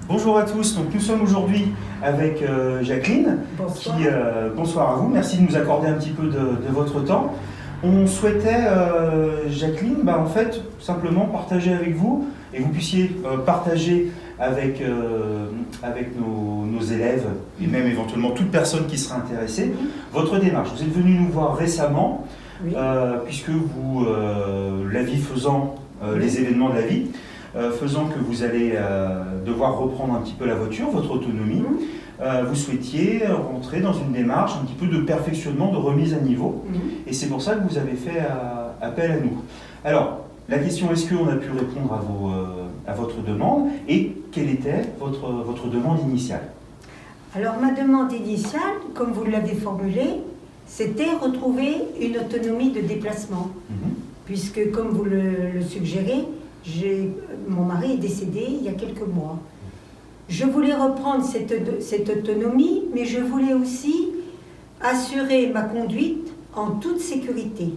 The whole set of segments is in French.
Bonjour à tous, donc nous sommes aujourd'hui avec Jacqueline. Bonsoir. Bonsoir à vous, merci de nous accorder un petit peu de votre temps. On souhaitait, Jacqueline, en fait, simplement partager avec vous, et vous puissiez partager avec nos élèves, et même éventuellement toute personne qui sera intéressée, votre démarche. Vous êtes venu nous voir récemment, Oui. puisque vous, la vie faisant, Oui. les événements de la vie, faisant que vous allez devoir reprendre un petit peu la voiture, votre autonomie, vous souhaitiez rentrer dans une démarche un petit peu de perfectionnement, de remise à niveau, et c'est pour ça que vous avez fait appel à nous. Alors, la question, est-ce qu'on a pu répondre à votre demande, et quelle était votre demande initiale? Alors ma demande initiale, comme vous l'avez formulée, c'était retrouver une autonomie de déplacement. Puisque, comme vous le suggérez, mon mari est décédé il y a quelques mois. Je voulais reprendre cette autonomie, mais je voulais aussi assurer ma conduite en toute sécurité.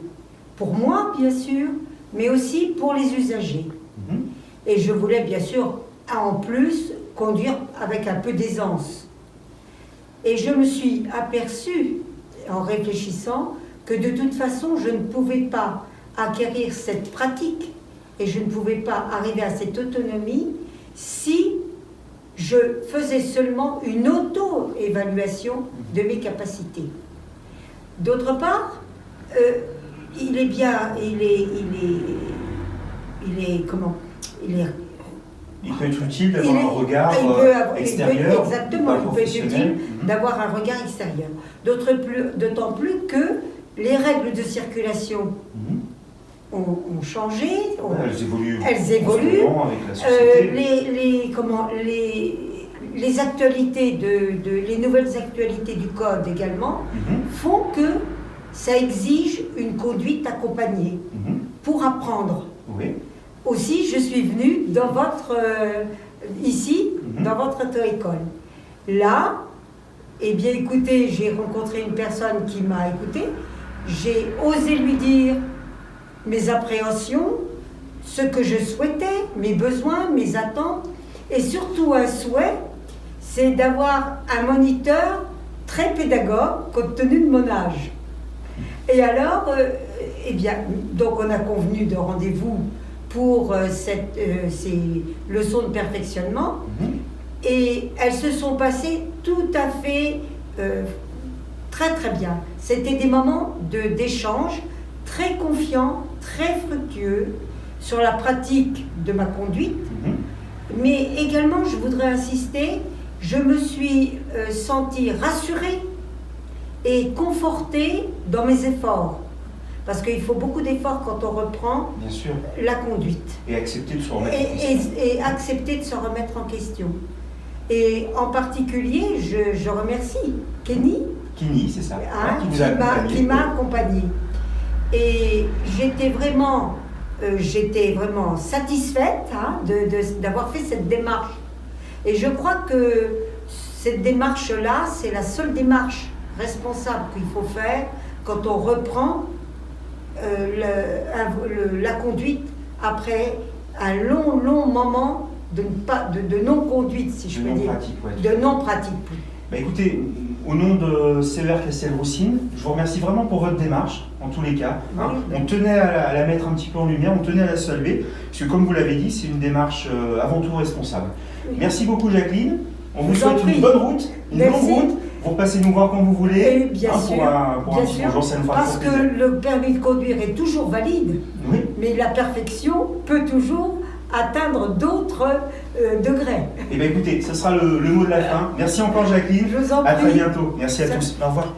Pour moi, bien sûr, mais aussi pour les usagers. Et je voulais, bien sûr, en plus, conduire avec un peu d'aisance. Et je me suis aperçue, en réfléchissant, que de toute façon, je ne pouvais pas acquérir cette pratique et je ne pouvais pas arriver à cette autonomie si je faisais seulement une auto-évaluation de mes capacités. D'autre part, il peut être utile d'avoir un regard extérieur, exactement, il peut être utile d'avoir un regard extérieur. D'autant plus que les règles de circulation ont changé. Elles évoluent. Avec la société. Les actualités, les nouvelles actualités du code également font que ça exige une conduite accompagnée pour apprendre. Aussi, je suis venue dans dans votre auto-école. Là, eh bien écoutez, j'ai rencontré une personne qui m'a écoutée, j'ai osé lui dire mes appréhensions, ce que je souhaitais, mes besoins, mes attentes, et surtout un souhait, c'est d'avoir un moniteur très pédagogue compte tenu de mon âge. Et alors, eh bien, donc on a convenu de rendez-vous pour ces leçons de perfectionnement, et elles se sont passées tout à fait très très bien. C'était des moments d'échange très confiants, très fructueux sur la pratique de ma conduite, mais également, je voudrais insister, je me suis sentie rassurée et confortée dans mes efforts. Parce qu'il faut beaucoup d'efforts quand on reprend la conduite. Et accepter de se remettre en question. Et accepter de se remettre en question. Et en particulier, je remercie Kenny. Kenny, c'est ça. Qui m'a accompagnée. Et j'étais vraiment satisfaite d'avoir fait cette démarche. Et je crois que cette démarche-là, c'est la seule démarche responsable qu'il faut faire quand on reprend la conduite après un long moment de non-conduite, si je peux dire. De non-pratique. Écoutez, au nom de Sévère Castel-Roussine, je vous remercie vraiment pour votre démarche, en tous les cas. On tenait à la mettre un petit peu en lumière, on tenait à la saluer, parce que comme vous l'avez dit, c'est une démarche avant tout responsable. Merci beaucoup Jacqueline, on vous souhaite une bonne route, une longue route. Vous repassez nous voir quand vous voulez, bien sûr, pour un petit bonjour, ça nous fera parce que le permis de conduire est toujours valide, mais la perfection peut toujours atteindre d'autres degrés. Eh bien écoutez, ce sera le mot de la fin. Merci encore Jacqueline, Je vous en prie. à très bientôt. Merci à tous, au revoir.